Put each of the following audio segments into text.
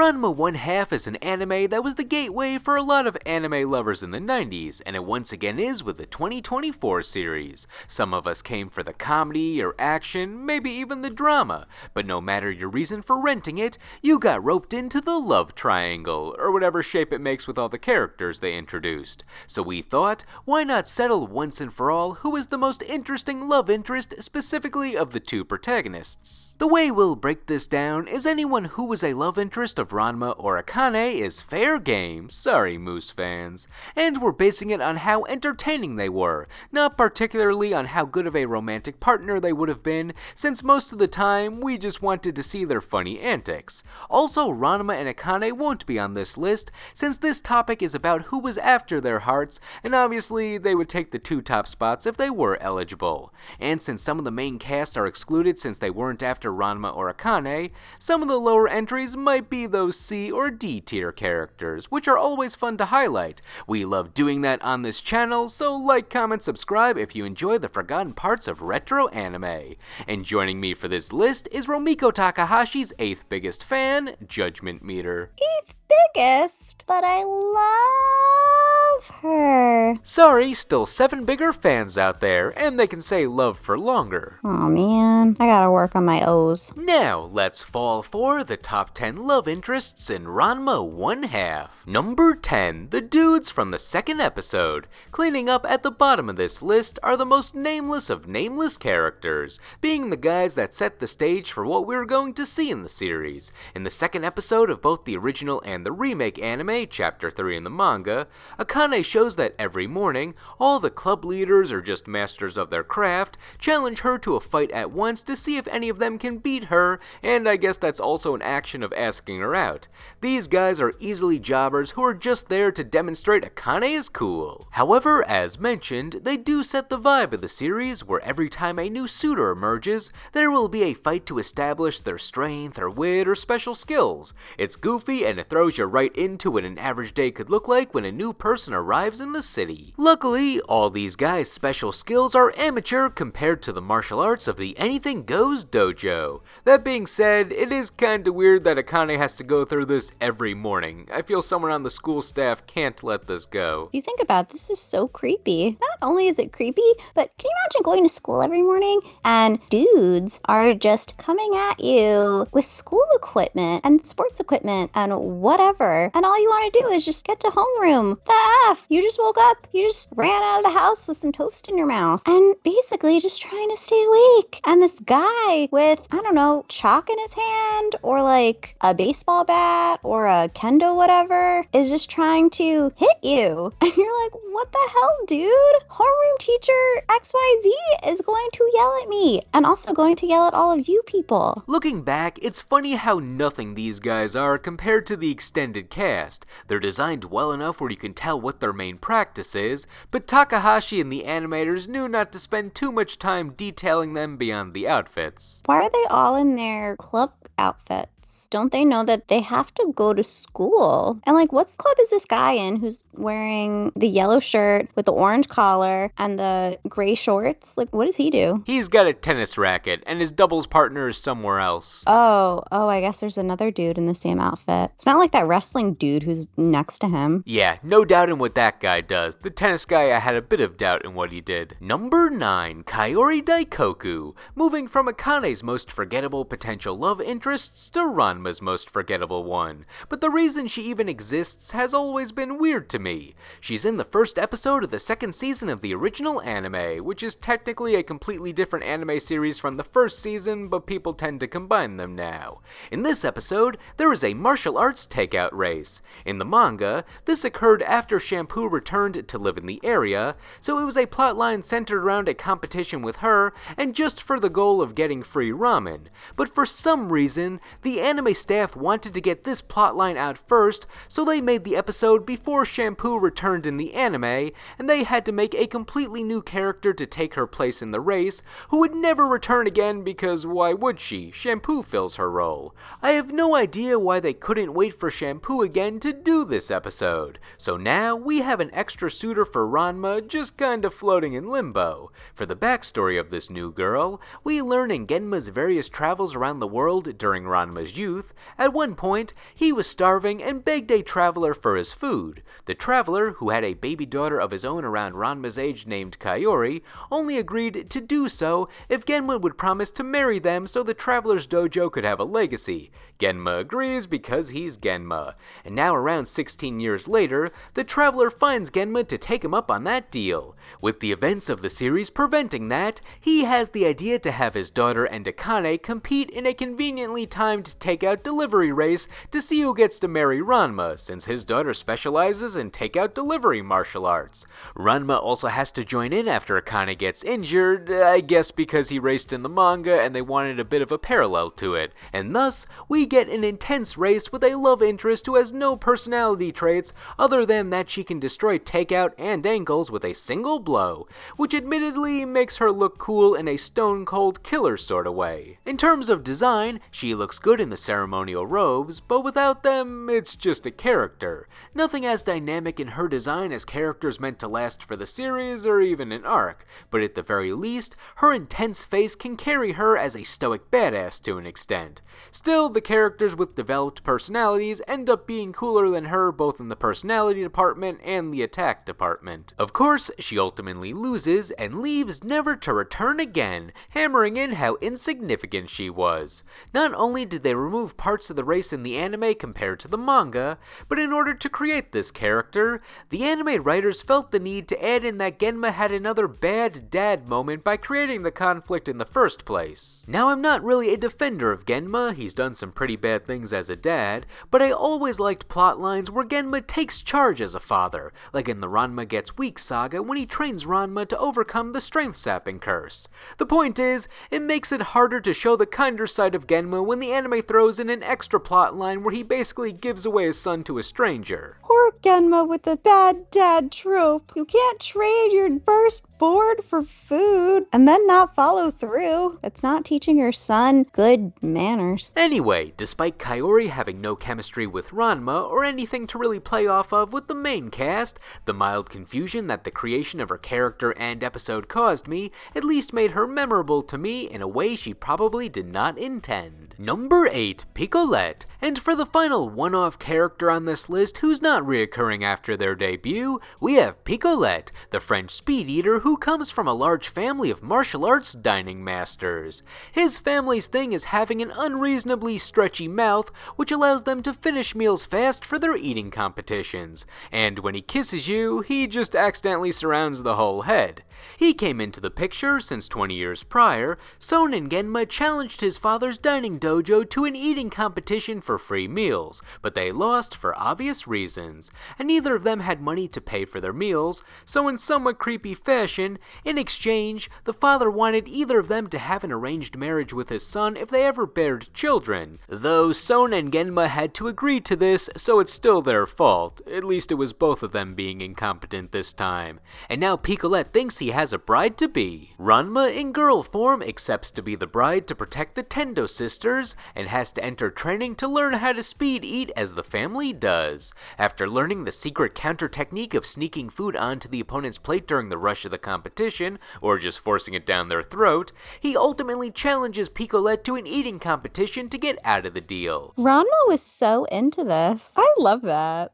Ranma 1/2 is an anime that was the gateway for a lot of anime lovers in the 90s, and it once again is with the 2024 series. Some of us came for the comedy or action, maybe even the drama, but no matter your reason for renting it, you got roped into the love triangle, or whatever shape it makes with all the characters they introduced. So we thought, why not settle once and for all who is the most interesting love interest specifically of the two protagonists. The way we'll break this down is anyone who was a love interest of Ranma or Akane is fair game, sorry Moose fans, and we're basing it on how entertaining they were, not particularly on how good of a romantic partner they would have been, since most of the time we just wanted to see their funny antics. Also, Ranma and Akane won't be on this list, since this topic is about who was after their hearts, and obviously they would take the two top spots if they were eligible. And since some of the main cast are excluded since they weren't after Ranma or Akane, some of the lower entries might be those C or D tier characters, which are always fun to highlight. We love doing that on this channel, so like, comment, subscribe if you enjoy the forgotten parts of retro anime. And joining me for this list is Romiko Takahashi's 8th biggest fan, Judgment Meter. 8th biggest, but I love her. Sorry, still 7 bigger fans out there, and they can say love for longer. Aw man, I gotta work on my O's. Now, let's fall for the top 10 love interests in Ranma 1/2. Number 10, the dudes from the second episode. Cleaning up at the bottom of this list are the most nameless of nameless characters, being the guys that set the stage for what we're going to see in the series. In the second episode of both the original and the remake anime, Chapter 3 in the manga, Akane shows that every morning, all the club leaders or just masters of their craft challenge her to a fight at once to see if any of them can beat her, and I guess that's also an action of asking her out. These guys are easily jobbers who are just there to demonstrate Akane is cool. However, as mentioned, they do set the vibe of the series, where every time a new suitor emerges, there will be a fight to establish their strength or wit or special skills. It's goofy and it throws you right into what an average day could look like when a new person arrives in the city. Luckily, all these guys' special skills are amateur compared to the martial arts of the Anything Goes dojo. That being said, it is kinda weird that Akane has to go through this every morning. I feel someone on the school staff can't let this go. If you think about it, this is so creepy. Not only is it creepy, but can you imagine going to school every morning and dudes are just coming at you with school equipment and sports equipment and whatever, and all you want to do is just get to homeroom. The F! You just woke up, you just ran out of the house with some toast in your mouth, and basically just trying to stay awake. And this guy with, I don't know, chalk in his hand, or like a baseball bat, or a kendo whatever, is just trying to hit you. And you're like, what the hell, dude? Homeroom teacher XYZ is going to yell at me, and also going to yell at all of you people. Looking back, it's funny how nothing these guys are compared to the extended cast. They're designed well enough where you can tell what their main practice is, but Takahashi and the animators knew not to spend too much time detailing them beyond the outfits. Why are they all in their club outfits? Don't they know that they have to go to school? And like, what club is this guy in who's wearing the yellow shirt with the orange collar and the gray shorts? Like, what does he do? He's got a tennis racket, and his doubles partner is somewhere else. Oh, I guess there's another dude in the same outfit. It's not like that wrestling dude who's next to him. Yeah, no doubt in what that guy does. The tennis guy, I had a bit of doubt in what he did. Number 9, Kaori Daikoku. Moving from Akane's most forgettable potential love interests to Ranma's most forgettable one. But the reason she even exists has always been weird to me. She's in the first episode of the second season of the original anime, which is technically a completely different anime series from the first season, but people tend to combine them now. In this episode, there is a martial arts takeout race. In the manga, this occurred after Shampoo returned to live in the area, so it was a plotline centered around a competition with her, and just for the goal of getting free ramen. But for some reason, the anime staff wanted to get this plotline out first, so they made the episode before Shampoo returned in the anime, and they had to make a completely new character to take her place in the race, who would never return again because why would she? Shampoo fills her role. I have no idea why they couldn't wait for Shampoo again to do this episode, so now we have an extra suitor for Ranma just kinda floating in limbo. For the backstory of this new girl, we learn in Genma's various travels around the world during Ranma's youth, youth. At one point, he was starving and begged a traveler for his food. The traveler, who had a baby daughter of his own around Ranma's age named Kaori, only agreed to do so if Genma would promise to marry them so the traveler's dojo could have a legacy. Genma agrees because he's Genma. And now around 16 years later, the traveler finds Genma to take him up on that deal. With the events of the series preventing that, he has the idea to have his daughter and Akane compete in a conveniently timed takeout delivery race to see who gets to marry Ranma, since his daughter specializes in takeout delivery martial arts. Ranma also has to join in after Akane gets injured, I guess because he raced in the manga and they wanted a bit of a parallel to it, and thus we get an intense race with a love interest who has no personality traits other than that she can destroy takeout and ankles with a single blow, which admittedly makes her look cool in a stone-cold killer sort of way. In terms of design, she looks good in the ceremonial robes, but without them, it's just a character. Nothing as dynamic in her design as characters meant to last for the series or even an arc, but at the very least, her intense face can carry her as a stoic badass to an extent. Still, the characters with developed personalities end up being cooler than her both in the personality department and the attack department. Of course, she ultimately loses and leaves never to return again, hammering in how insignificant she was. Not only did they remove parts of the race in the anime compared to the manga, but in order to create this character, the anime writers felt the need to add in that Genma had another bad dad moment by creating the conflict in the first place. Now, I'm not really a defender of Genma, he's done some pretty bad things as a dad, but I always liked plot lines where Genma takes charge as a father, like in the Ranma Gets Weak saga when he trains Ranma to overcome the strength sapping curse. The point is, it makes it harder to show the kinder side of Genma when the anime throws in an extra plot line where he basically gives away his son to a stranger. Poor Genma with the bad dad trope. You can't trade your firstborn for food and then not follow through. It's not teaching your son good manners. Anyway, despite Kaori having no chemistry with Ranma or anything to really play off of with the main cast, the mild confusion that the creation of her character and episode caused me at least made her memorable to me in a way she probably did not intend. Number 8, Picolette. And for the final one-off character on this list who's not reoccurring after their debut, we have Picolette, the French speed eater who comes from a large family of martial arts dining masters. His family's thing is having an unreasonably stretchy mouth, which allows them to finish meals fast for their eating competitions. And when he kisses you, he just accidentally surrounds the whole head. He came into the picture since 20 years prior. Son and Genma challenged his father's dining dojo to an eating competition for free meals, but they lost for obvious reasons, and neither of them had money to pay for their meals, so in somewhat creepy fashion, in exchange, the father wanted either of them to have an arranged marriage with his son if they ever bared children, though Son and Genma had to agree to this, so it's still their fault. At least it was both of them being incompetent this time. And now Picolette thinks he has a bride-to-be. Ranma, in girl form, accepts to be the bride to protect the Tendo sisters, and has to enter training to learn how to speed eat as the family does. After learning the secret counter technique of sneaking food onto the opponent's plate during the rush of the competition, or just forcing it down their throat, he ultimately challenges Picolette to an eating competition to get out of the deal. Ranma was so into this. I love that.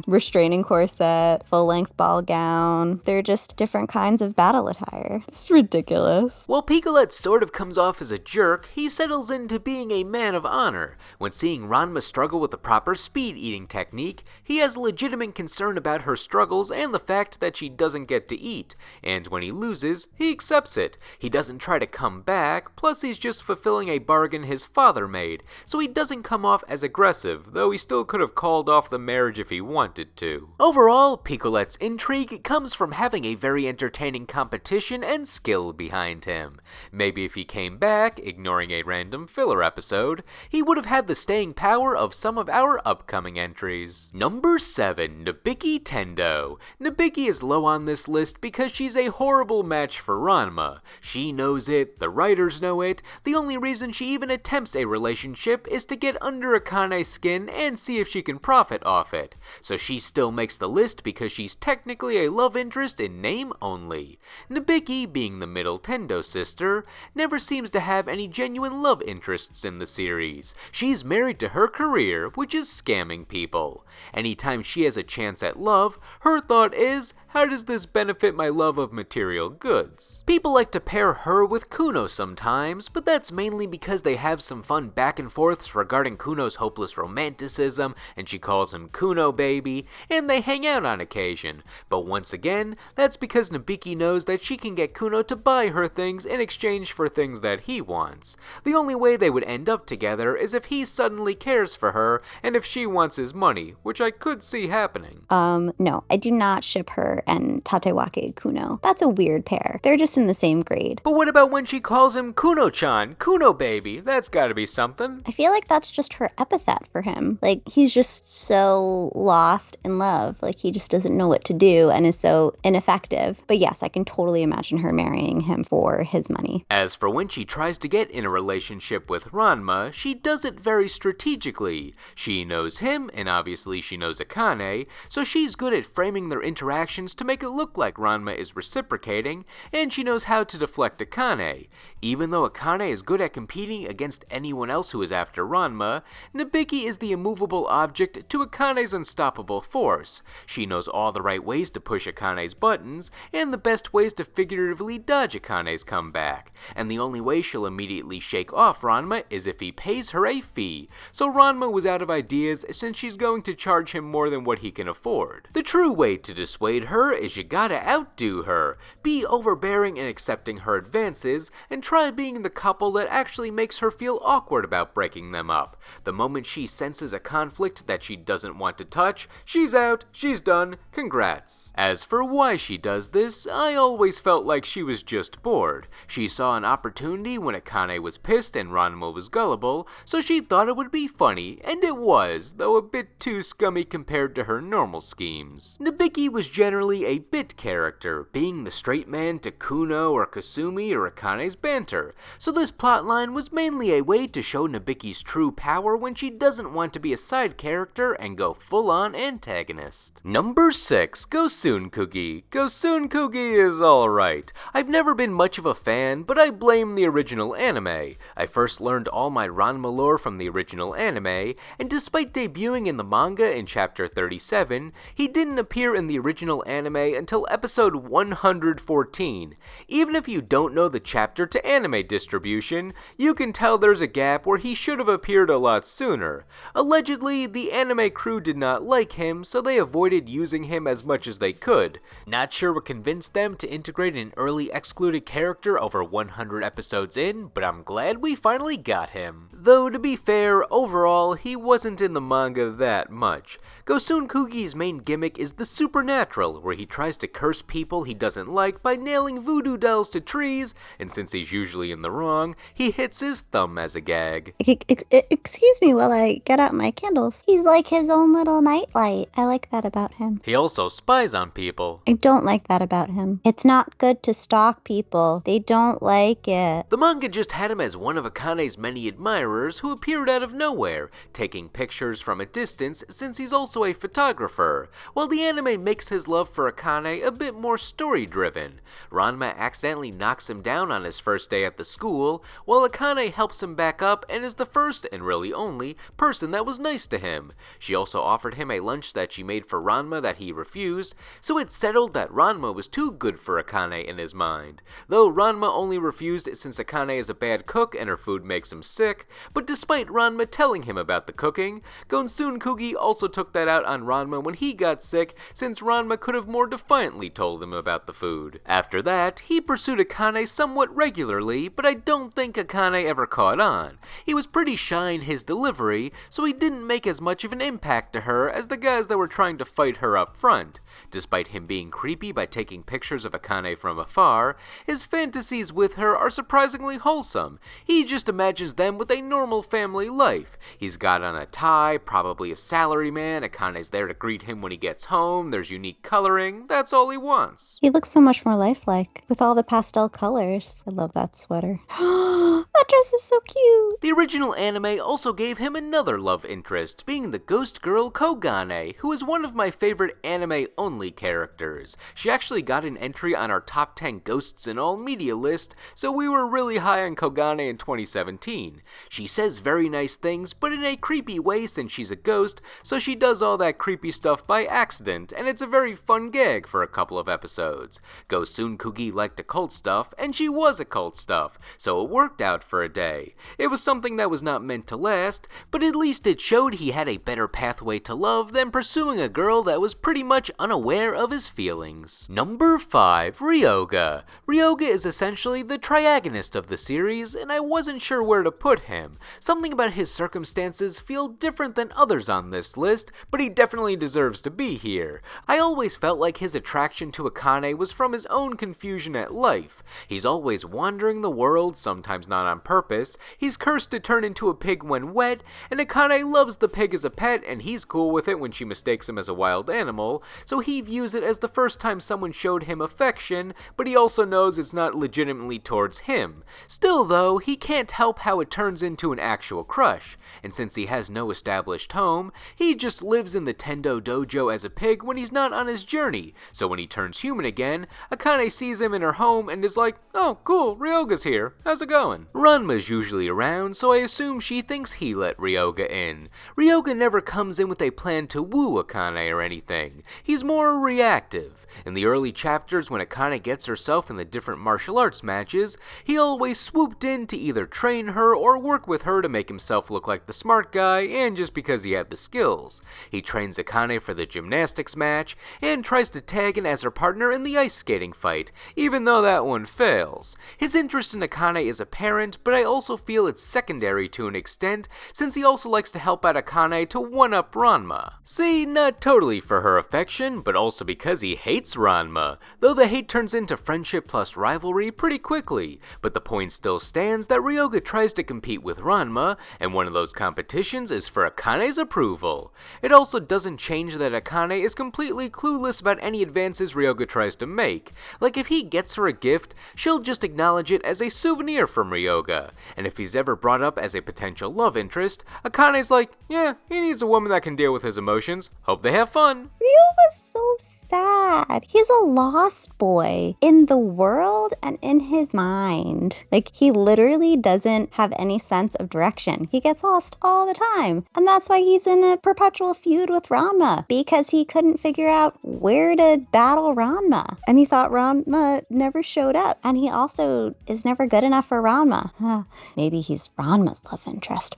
Restraining corset, full-length ball gown. They're just different kinds of battle attire. It's ridiculous. While Picolette sort of comes off as a jerk, he settles into being a man of honor. When seeing Ranma struggle with the proper speed eating technique, he has legitimate concern about her struggles and the fact that she doesn't get to eat, and when he loses, he accepts it. He doesn't try to come back, plus he's just fulfilling a bargain his father made, so he doesn't come off as aggressive, though he still could have called off the marriage if he wanted to. Overall, Picolette's intrigue comes from having a very entertaining competition and skill behind him. Maybe if he came back, ignoring a random filler episode, he would have had the staying power of some of our upcoming entries. Number 7, Nibiki Tendo. Nibiki is low on this list because she's a horrible match for Ranma. She knows it, the writers know it, the only reason she even attempts a relationship is to get under Akane's skin and see if she can profit off it. So she still makes the list because she's technically a love interest in name only. Nibiki, being the middle Tendo sister, never seems to have any genuine love interests in the series. series. She's married to her career, which is scamming people. Anytime she has a chance at love, her thought is, how does this benefit my love of material goods? People like to pair her with Kuno sometimes, but that's mainly because they have some fun back and forths regarding Kuno's hopeless romanticism, and she calls him Kuno baby, and they hang out on occasion. But once again, that's because Nibiki knows that she can get Kuno to buy her things in exchange for things that he wants. The only way they would end up together is if he suddenly cares for her, and if she wants his money, which I could see happening. No, I do not ship her and Tatewake Kuno. That's a weird pair. They're just in the same grade. But what about when she calls him Kuno-chan, Kuno baby? That's gotta be something. I feel like that's just her epithet for him. Like, he's just so lost in love. Like, he just doesn't know what to do and is so ineffective. But yes, I can totally imagine her marrying him for his money. As for when she tries to get in a relationship with Ranma, she does it very strategically. She knows him, and obviously she knows Akane, so she's good at framing their interactions to make it look like Ranma is reciprocating, and she knows how to deflect Akane. Even though Akane is good at competing against anyone else who is after Ranma, Nibiki is the immovable object to Akane's unstoppable force. She knows all the right ways to push Akane's buttons, and the best ways to figuratively dodge Akane's comeback. And the only way she'll immediately shake off Ranma is if he pays her a fee. So Ranma was out of ideas since she's going to charge him more than what he can afford. The true way to dissuade her is you gotta outdo her. Be overbearing in accepting her advances, and try being the couple that actually makes her feel awkward about breaking them up. The moment she senses a conflict that she doesn't want to touch, she's out, she's done, congrats. As for why she does this, I always felt like she was just bored. She saw an opportunity when Akane was pissed and Ranma was gullible, so she thought it would be funny, and it was, though a bit too scummy compared to her normal schemes. Nibiki was generally a bit character, being the straight man to Kuno or Kasumi or Akane's banter, so this plotline was mainly a way to show Nibiki's true power when she doesn't want to be a side character and go full-on antagonist. Number 6, Gosun-Kugi. Gosun-Kugi is alright. I've never been much of a fan, but I blame the original anime. I first learned all my Ranma lore from the original anime, and despite debuting in the manga in chapter 37, he didn't appear in the original anime until episode 114. Even if you don't know the chapter to anime distribution, you can tell there's a gap where he should have appeared a lot sooner. Allegedly, the anime crew did not like him, so they avoided using him as much as they could. Not sure what convinced them to integrate an early excluded character over 100 episodes in, but I'm glad we finally got him. Though, to be fair, overall, he wasn't in the manga that much. Gosun-Kugi's main gimmick is the supernatural, where he tries to curse people he doesn't like by nailing voodoo dolls to trees, and since he's usually in the wrong, he hits his thumb as a gag. Excuse me while I get out my candles. He's like his own little nightlight. I like that about him. He also spies on people. I don't like that about him. It's not good to stalk people. They don't like it. The manga just had him as one of Akane's many admirers who appeared out of nowhere, taking pictures from a distance since he's also a photographer, while the anime makes his love for Akane a bit more story-driven. Ranma accidentally knocks him down on his first day at the school, while Akane helps him back up and is the first, and really only, person that was nice to him. She also offered him a lunch that she made for Ranma that he refused, so it's settled that Ranma was too good for Akane in his mind. Though Ranma only refused since Akane is a bad cook and her food makes him sick, but despite Ranma telling him about the cooking, Gosun-Kugi also took that out on Ranma when he got sick, since Ranma could have more defiantly told him about the food. After that, he pursued Akane somewhat regularly, but I don't think Akane ever caught on. He was pretty shy in his delivery, so he didn't make as much of an impact to her as the guys that were trying to fight her up front. Despite him being creepy by taking pictures of Akane from afar, his fantasies with her are surprisingly wholesome. He just imagines them with a normal family life. He's got on a tie, probably a salaryman, Akane's there to greet him when he gets home, there's unique coloring, that's all he wants. He looks so much more lifelike, with all the pastel colors. I love that sweater. That dress is so cute! The original anime also gave him another love interest, being the ghost girl Kogane, who is one of my favorite anime-only characters. She actually got an entry on our top 10 ghosts in all media list, so we were really high on Kogane in 2017. She says very nice things, but in a creepy way since she's a ghost, so she does all that creepy stuff by accident, and it's a very fun gag for a couple of episodes. Go-Soon Kugi liked occult stuff, and she was occult stuff, so it worked out for a day. It was something that was not meant to last, but at least it showed he had a better pathway to love than pursuing a girl that was pretty much unaware of his feelings. Number 5. Ryoga. Ryoga is essentially the triagonist of the series, and I wasn't sure where to put him. Something about his circumstances feel different than others on this list, but he definitely deserves to be here. I always felt like his attraction to Akane was from his own confusion at life. He's always wandering the world, sometimes not on purpose. He's cursed to turn into a pig when wet, and Akane loves the pig as a pet, and he's cool with it when she mistakes him as a wild animal, so he views it as the first time someone showed him affection, but he also knows it's not legitimately towards him. Still though, he can't help how it turns into an actual crush, and since he has no established home, he just lives in the Tendo dojo as a pig when he's not on his journey, so when he turns human again, Akane sees him in her home and is like, "Oh cool, Ryoga's here, how's it going?" Ranma's usually around, so I assume she thinks he let Ryoga in. Ryoga never comes in with a plan to woo Akane or anything. He's more reactive. In the early chapters when Akane gets herself in the different martial arts matches, he always swooped in to either train her or work with her to make himself look like the smart guy and just because he had the skills. He trains Akane for the gymnastics match and tries to tag in as her partner in the ice skating fight, even though that one fails. His interest in Akane is apparent, but I also feel it's secondary to an extent since he also likes to help out Akane to one-up Ranma. See, not totally for her affection, but also because he hates Ranma, though the hate turns into friendship plus rivalry pretty quickly, but the point still stands that Ryoga tries to compete with Ranma, and one of those competitions is for Akane's approval. It also doesn't change that Akane is completely clueless about any advances Ryoga tries to make. Like if he gets her a gift, she'll just acknowledge it as a souvenir from Ryoga, and if he's ever brought up as a potential love interest, Akane's like, yeah, he needs a woman that can deal with his emotions. Hope they have fun. Ryoga's so sad. He's a lost boy in the world and in his mind. Like, he literally doesn't have any sense of direction. He gets lost all the time. And that's why he's in a perpetual feud with Ranma, because he couldn't figure out where to battle Ranma. And he thought Ranma never showed up. And he also is never good enough for Ranma. Maybe he's Ranma's love interest.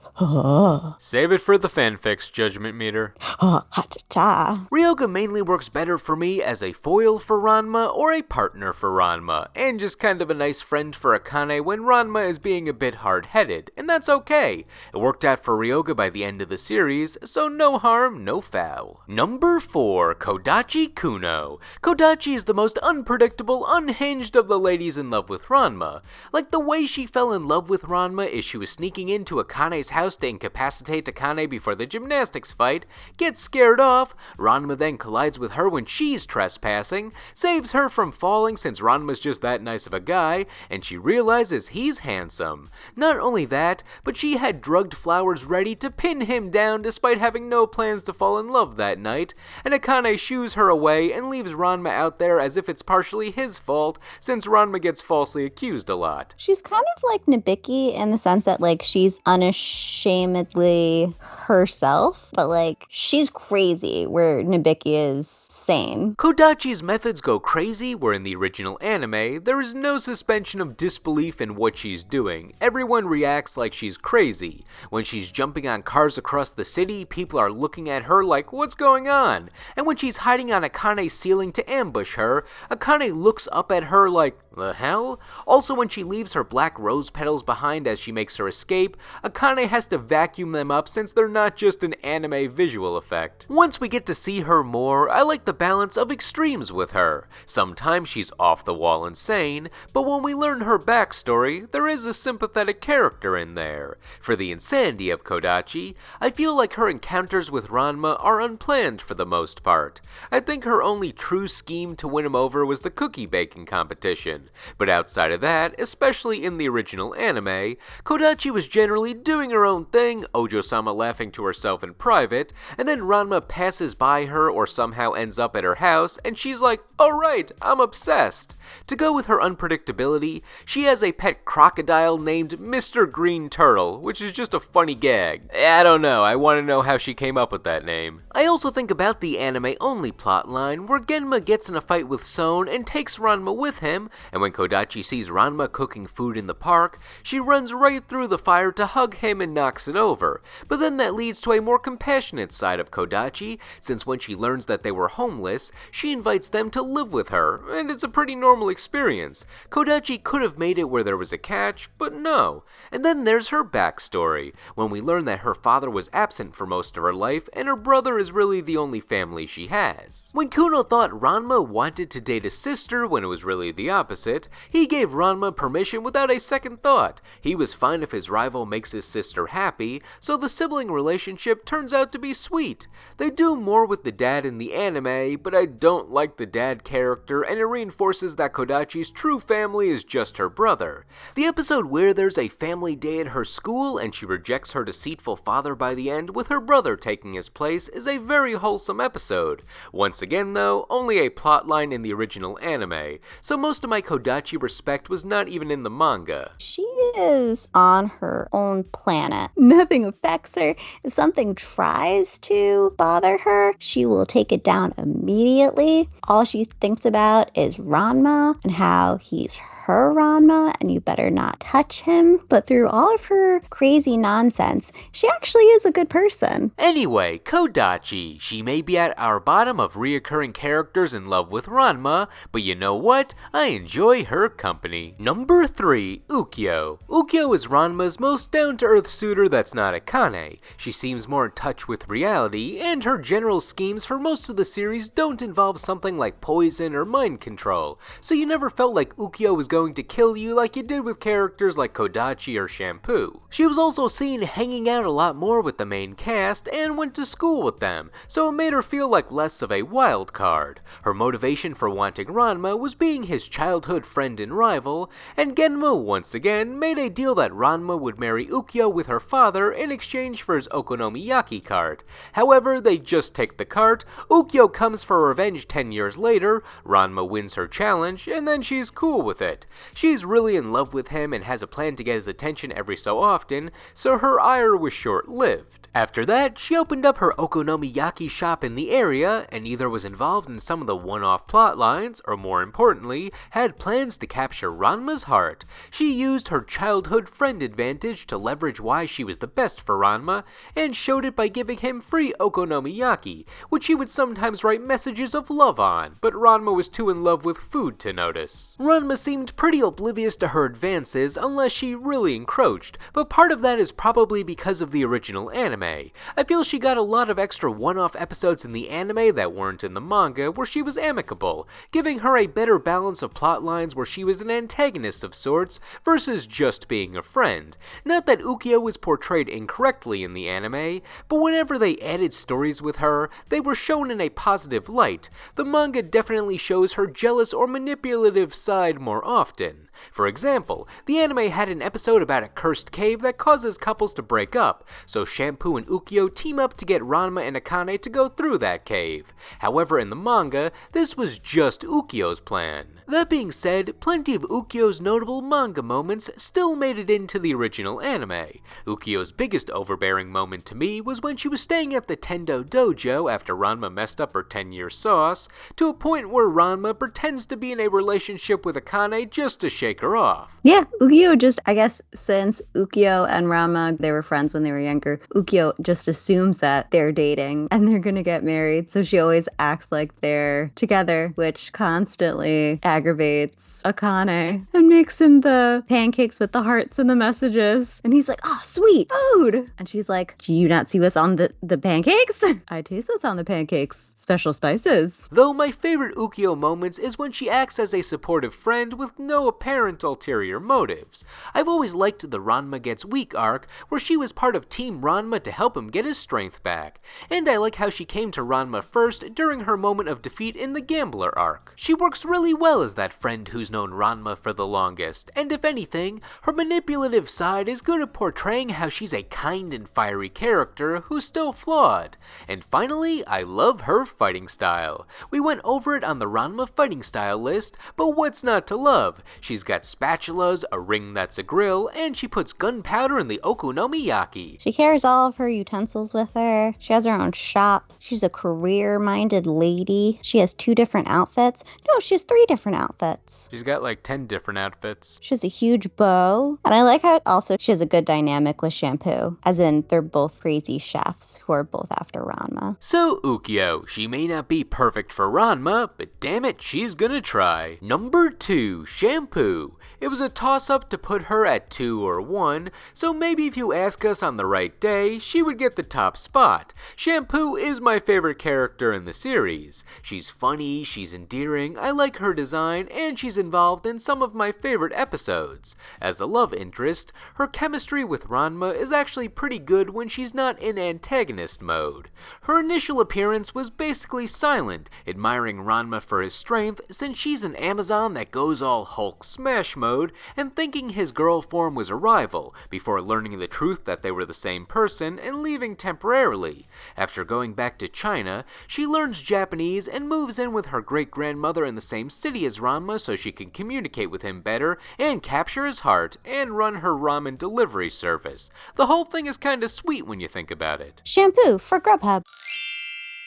Save it for the fanfics, Judgment Meter. Ha-ta-ta. Ryoga mainly works better for me as a foil for Ranma or a partner for Ranma, and just kind of a nice friend for Akane when Ranma is being a bit hard-headed, and that's okay. It worked out for Ryoga by the end of the series, so no harm, no foul. Number 4, Kodachi Kuno. Kodachi is the most unpredictable, unhinged of the ladies in love with Ranma. Like, the way she fell in love with Ranma is she was sneaking into Akane's house to incapacitate Akane before the gymnastics fight, gets scared off, Ranma then collides with her when she's trespassing, saves her from falling since Ranma's just that nice of a guy, and she realizes he's handsome. Not only that, but she had drugged flowers ready to pin him down despite having no plans to fall in love that night, and Akane shoos her away and leaves Ranma out there as if it's partially his fault since Ranma gets falsely accused a lot. She's kind of like Nibiki in the sense that, like, she's unashamedly herself, but, like, she's crazy where Nibiki is sane. Kodachi's methods go crazy where in the original anime, there is no suspension of disbelief in what she's doing. Everyone reacts like she's crazy. When she's jumping on cars across the city, people are looking at her like, what's going on? And when she's hiding on Akane's ceiling to ambush her, Akane looks up at her like, the hell? Also, when she leaves her black rose petals behind as she makes her escape, Akane has to vacuum them up since they're not just an anime visual effect. Once we get to see her more, I like the balance of extremes with her. Sometimes she's off the wall insane, but when we learn her backstory, there is a sympathetic character in there. For the insanity of Kodachi, I feel like her encounters with Ranma are unplanned for the most part. I think her only true scheme to win him over was the cookie baking competition. again. But outside of that, especially in the original anime, Kodachi was generally doing her own thing, Ojo-sama laughing to herself in private, and then Ranma passes by her or somehow ends up at her house, and she's like, alright, I'm obsessed. To go with her unpredictability, she has a pet crocodile named Mr. Green Turtle, which is just a funny gag. I don't know, I want to know how she came up with that name. I also think about the anime-only plotline where Genma gets in a fight with Son and takes Ranma with him, and when Kodachi sees Ranma cooking food in the park, she runs right through the fire to hug him and knocks it over. But then that leads to a more compassionate side of Kodachi, since when she learns that they were homeless, she invites them to live with her, and it's a pretty normal experience. Kodachi could have made it where there was a catch, but no. And then there's her backstory, when we learn that her father was absent for most of her life, and her brother is really the only family she has. When Kuno thought Ranma wanted to date his sister when it was really the opposite, he gave Ranma permission without a second thought. He was fine if his rival makes his sister happy, so the sibling relationship turns out to be sweet. They do more with the dad in the anime, but I don't like the dad character, and it reinforces that Kodachi's true family is just her brother. The episode where there's a family day at her school and she rejects her deceitful father by the end with her brother taking his place is a very wholesome episode. Once again though, only a plotline in the original anime, so most of my Kodachi respect was not even in the manga. She is on her own planet. Nothing affects her. If something tries to bother her, she will take it down immediately. All she thinks about is Ranma and how he's her Ranma and you better not touch him. But through all of her crazy nonsense, she actually is a good person. Anyway, Kodachi. She may be at our bottom of reoccurring characters in love with Ranma, but you know what? I enjoy her company. Number 3, Ukyo. Ukyo is Ranma's most down-to-earth suitor that's not Akane. She seems more in touch with reality, and her general schemes for most of the series don't involve something like poison or mind control, so you never felt like Ukyo was going to kill you like you did with characters like Kodachi or Shampoo. She was also seen hanging out a lot more with the main cast and went to school with them, so it made her feel like less of a wild card. Her motivation for wanting Ranma was being his childhood friend and rival, and Genma once again made a deal that Ranma would marry Ukyo with her father in exchange for his okonomiyaki cart. However, they just take the cart, Ukyo comes for revenge 10 years later, Ranma wins her challenge, and then she's cool with it. She's really in love with him and has a plan to get his attention every so often, so her ire was short-lived. After that, she opened up her okonomiyaki shop in the area, and either was involved in some of the one-off plot lines, or more importantly, had plans to capture Ranma's heart. She used her childhood friend advantage to leverage why she was the best for Ranma, and showed it by giving him free okonomiyaki, which she would sometimes write messages of love on, but Ranma was too in love with food to notice. Ranma seemed pretty oblivious to her advances unless she really encroached, but part of that is probably because of the original anime. I feel she got a lot of extra one-off episodes in the anime that weren't in the manga where she was amicable, giving her a better balance of plot lines where she was an antagonist of sorts versus just being a friend. Not that Ukyo was portrayed incorrectly in the anime, but whenever they added stories with her, they were shown in a positive light. The manga definitely shows her jealous or manipulative side more often. For example, the anime had an episode about a cursed cave that causes couples to break up, so Shampoo and Ukyo team up to get Ranma and Akane to go through that cave. However, in the manga, this was just Ukyo's plan. That being said, plenty of Ukyo's notable manga moments still made it into the original anime. Ukyo's biggest overbearing moment to me was when she was staying at the Tendo Dojo after Ranma messed up her 10-year sauce, to a point where Ranma pretends to be in a relationship with Akane just to shake her off. Yeah, Ukyo just, I guess, since Ukyo and Ranma, they were friends when they were younger, Ukyo just assumes that they're dating and they're gonna get married, so she always acts like they're together, which constantly aggravates Akane and makes him the pancakes with the hearts and the messages. And he's like, oh, sweet food. And she's like, do you not see what's on the pancakes? I taste what's on the pancakes. Special spices. Though my favorite Ukyo moments is when she acts as a supportive friend with no apparent apparent ulterior motives. I've always liked the Ranma Gets Weak arc, where she was part of Team Ranma to help him get his strength back, and I like how she came to Ranma first during her moment of defeat in the Gambler arc. She works really well as that friend who's known Ranma for the longest, and if anything, her manipulative side is good at portraying how she's a kind and fiery character who's still flawed. And finally, I love her fighting style. We went over it on the Ranma fighting style list, but what's not to love? She's got spatulas, a ring that's a grill, and she puts gunpowder in the okonomiyaki. She carries all of her utensils with her. She has her own shop. She's a career-minded lady. She has 2 different outfits. No, she has 3 different outfits. She's got like 10 different outfits. She has a huge bow. And I like how also she has a good dynamic with Shampoo, as in they're both crazy chefs who are both after Ranma. So Ukyo, she may not be perfect for Ranma, but damn it, she's gonna try. Number 2, Shampoo. It was a toss-up to put her at 2 or 1, so maybe if you ask us on the right day, she would get the top spot. Shampoo is my favorite character in the series. She's funny, she's endearing, I like her design, and she's involved in some of my favorite episodes. As a love interest, her chemistry with Ranma is actually pretty good when she's not in antagonist mode. Her initial appearance was basically silent, admiring Ranma for his strength since she's an Amazon that goes all Hulk smash mode and thinking his girl form was a rival, before learning the truth that they were the same person and leaving temporarily. After going back to China, she learns Japanese and moves in with her great-grandmother in the same city as Ranma so she can communicate with him better and capture his heart and run her ramen delivery service. The whole thing is kinda sweet when you think about it. Shampoo for Grubhub.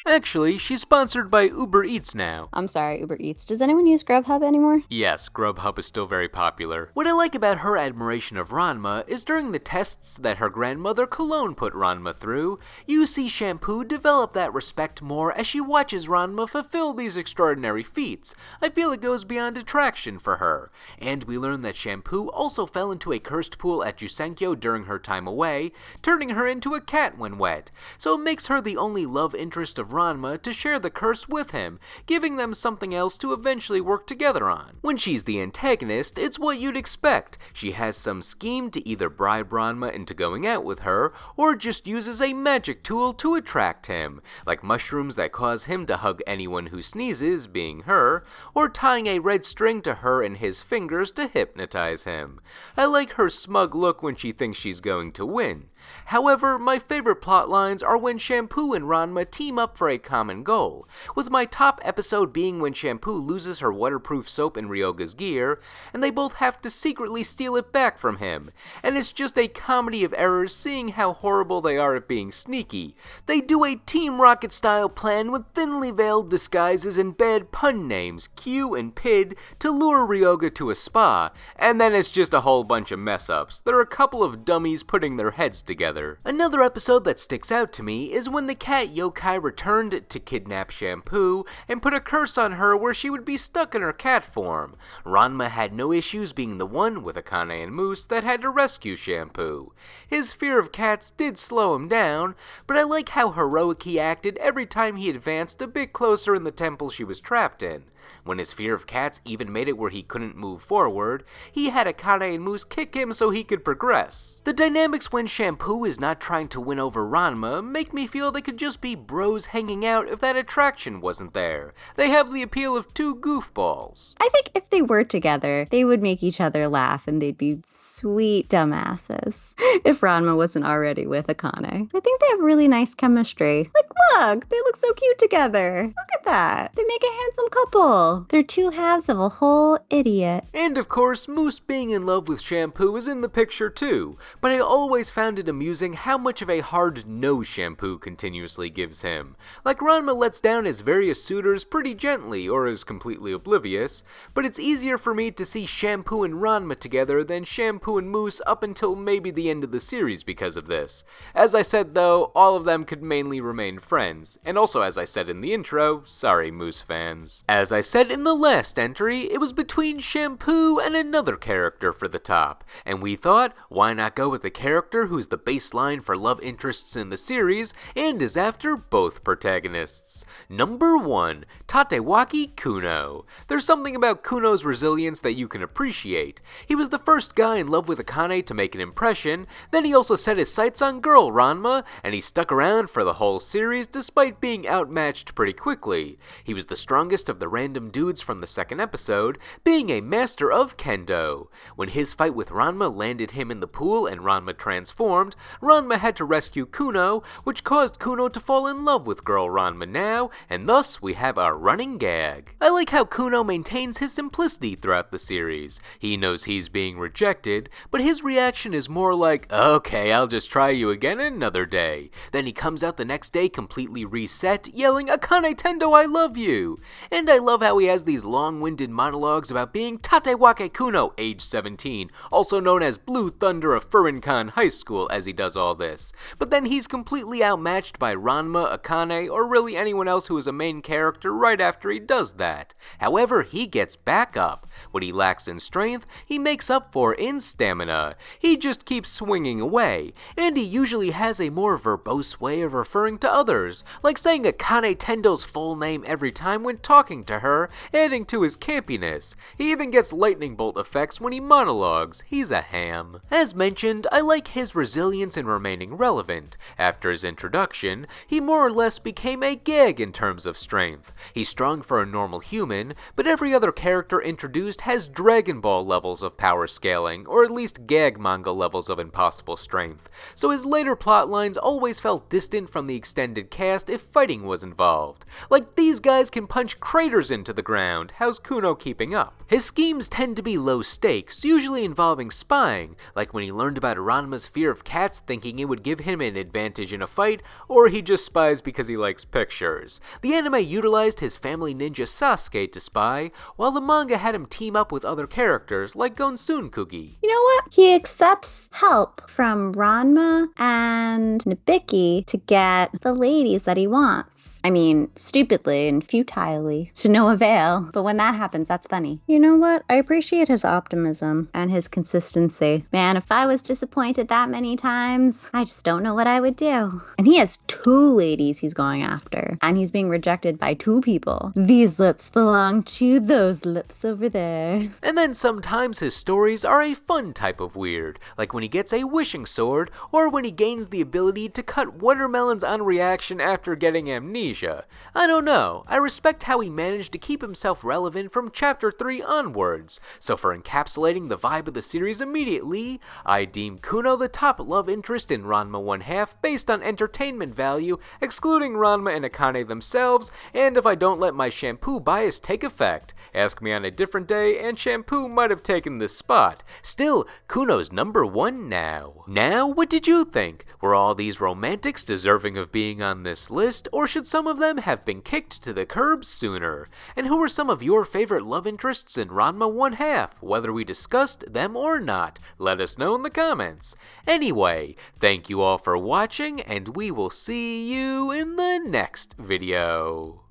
Actually, she's sponsored by Uber Eats now. I'm sorry, Uber Eats. Does anyone use Grubhub anymore? Yes, Grubhub is still very popular. What I like about her admiration of Ranma is during the tests that her grandmother Cologne put Ranma through, you see Shampoo develop that respect more as she watches Ranma fulfill these extraordinary feats. I feel it goes beyond attraction for her. And we learn that Shampoo also fell into a cursed pool at Jusenkyo during her time away, turning her into a cat when wet. So it makes her the only love interest of Ranma to share the curse with him, giving them something else to eventually work together on. When she's the antagonist, it's what you'd expect. She has some scheme to either bribe Ranma into going out with her, or just uses a magic tool to attract him, like mushrooms that cause him to hug anyone who sneezes, being her, or tying a red string to her and his fingers to hypnotize him. I like her smug look when she thinks she's going to win. However, my favorite plot lines are when Shampoo and Ranma team up for a common goal, with my top episode being when Shampoo loses her waterproof soap in Ryoga's gear, and they both have to secretly steal it back from him, and it's just a comedy of errors seeing how horrible they are at being sneaky. They do a Team Rocket style plan with thinly veiled disguises and bad pun names, Q and PID, to lure Ryoga to a spa, and then it's just a whole bunch of mess-ups. There are a couple of dummies putting their heads together. Another episode that sticks out to me is when the cat yokai returned to kidnap Shampoo and put a curse on her where she would be stuck in her cat form. Ranma had no issues being the one, with Akane and Moose, that had to rescue Shampoo. His fear of cats did slow him down, but I like how heroic he acted every time he advanced a bit closer in the temple she was trapped in. When his fear of cats even made it where he couldn't move forward, he had Akane and Moose kick him so he could progress. The dynamics when Shampoo is not trying to win over Ranma make me feel they could just be bros hanging out if that attraction wasn't there. They have the appeal of 2 goofballs. I think if they were together, they would make each other laugh and they'd be sweet dumbasses if Ranma wasn't already with Akane. I think they have really nice chemistry. Like, look, they look so cute together. Look at that. They make a handsome couple. They're 2 halves of a whole idiot. And of course, Moose being in love with Shampoo is in the picture too, but I always found it amusing how much of a hard no Shampoo continuously gives him. Like, Ranma lets down his various suitors pretty gently, or is completely oblivious, but it's easier for me to see Shampoo and Ranma together than Shampoo and Moose up until maybe the end of the series because of this. As I said though, all of them could mainly remain friends, and also as I said in the intro, Sorry, Moose fans. As I said in the last entry, it was between Shampoo and another character for the top, and we thought, why not go with the character who's the baseline for love interests in the series and is after both protagonists. Number 1, Tatewaki Kuno. There's something about Kuno's resilience that you can appreciate. He was the first guy in love with Akane to make an impression, then he also set his sights on girl Ranma, and he stuck around for the whole series despite being outmatched pretty quickly. He was the strongest of the random dudes from the second episode, being a master of kendo. When his fight with Ranma landed him in the pool and Ranma transformed, Ranma had to rescue Kuno, which caused Kuno to fall in love with girl Ranma now, and thus we have our running gag. I like how Kuno maintains his simplicity throughout the series. He knows he's being rejected, but his reaction is more like, okay, I'll just try you again another day. Then he comes out the next day completely reset, yelling, Akane Tendo, I love you! And I love how he has these long-winded monologues about being Tatewaki Kuno, age 17, also known as Blue Thunder of Furinkan High School, as he does all this. But then he's completely outmatched by Ranma, Akane, or really anyone else who is a main character right after he does that. However, he gets back up. What he lacks in strength, he makes up for in stamina. He just keeps swinging away, and he usually has a more verbose way of referring to others, like saying Akane Tendo's full name every time when talking to her, adding to his campiness. He even gets lightning bolt effects when he monologues. He's a ham. As mentioned, I like his resilience in remaining relevant. After his introduction, he more or less became a gag in terms of strength. He's strong for a normal human, but every other character introduced has Dragon Ball levels of power scaling, or at least gag manga levels of impossible strength, so his later plotlines always felt distant from the extended cast if fighting was involved. Like, these guys can punch craters into the ground, how's Kuno keeping up? His schemes tend to be low stakes, usually involving spying, like when he learned about Ranma's fear of cats thinking it would give him an advantage in a fight, or he just spies because he likes pictures. The anime utilized his family ninja Sasuke to spy, while the manga had him team up with other characters like Gonsun Kugi. You know what? He accepts help from Ranma and Nibiki to get the ladies that he wants. I mean, stupidly and futilely, to no avail. But when that happens, that's funny. You know what? I appreciate his optimism and his consistency. Man, if I was disappointed that many times, I just don't know what I would do. And he has 2 ladies he's going after, and he's being rejected by 2 people. These lips belong to those lips over there. And then sometimes his stories are a fun type of weird, like when he gets a wishing sword, or when he gains the ability to cut watermelons on reaction after getting amnesia. I don't know, I respect how he managed to keep himself relevant from chapter 3 onwards, so for encapsulating the vibe of the series immediately, I deem Kuno the top love interest in Ranma 1/2 based on entertainment value, excluding Ranma and Akane themselves, and if I don't let my Shampoo bias take effect. Ask me on a different day, and Shampoo might have taken this spot. Still, Kuno's number 1 now. Now, what did you think? Were all these romantics deserving of being on this list, or should some of them have been kicked to the curb sooner? And who were some of your favorite love interests in Ranma 1/2, whether we discussed them or not? Let us know in the comments. Anyway, thank you all for watching, and we will see you in the next video.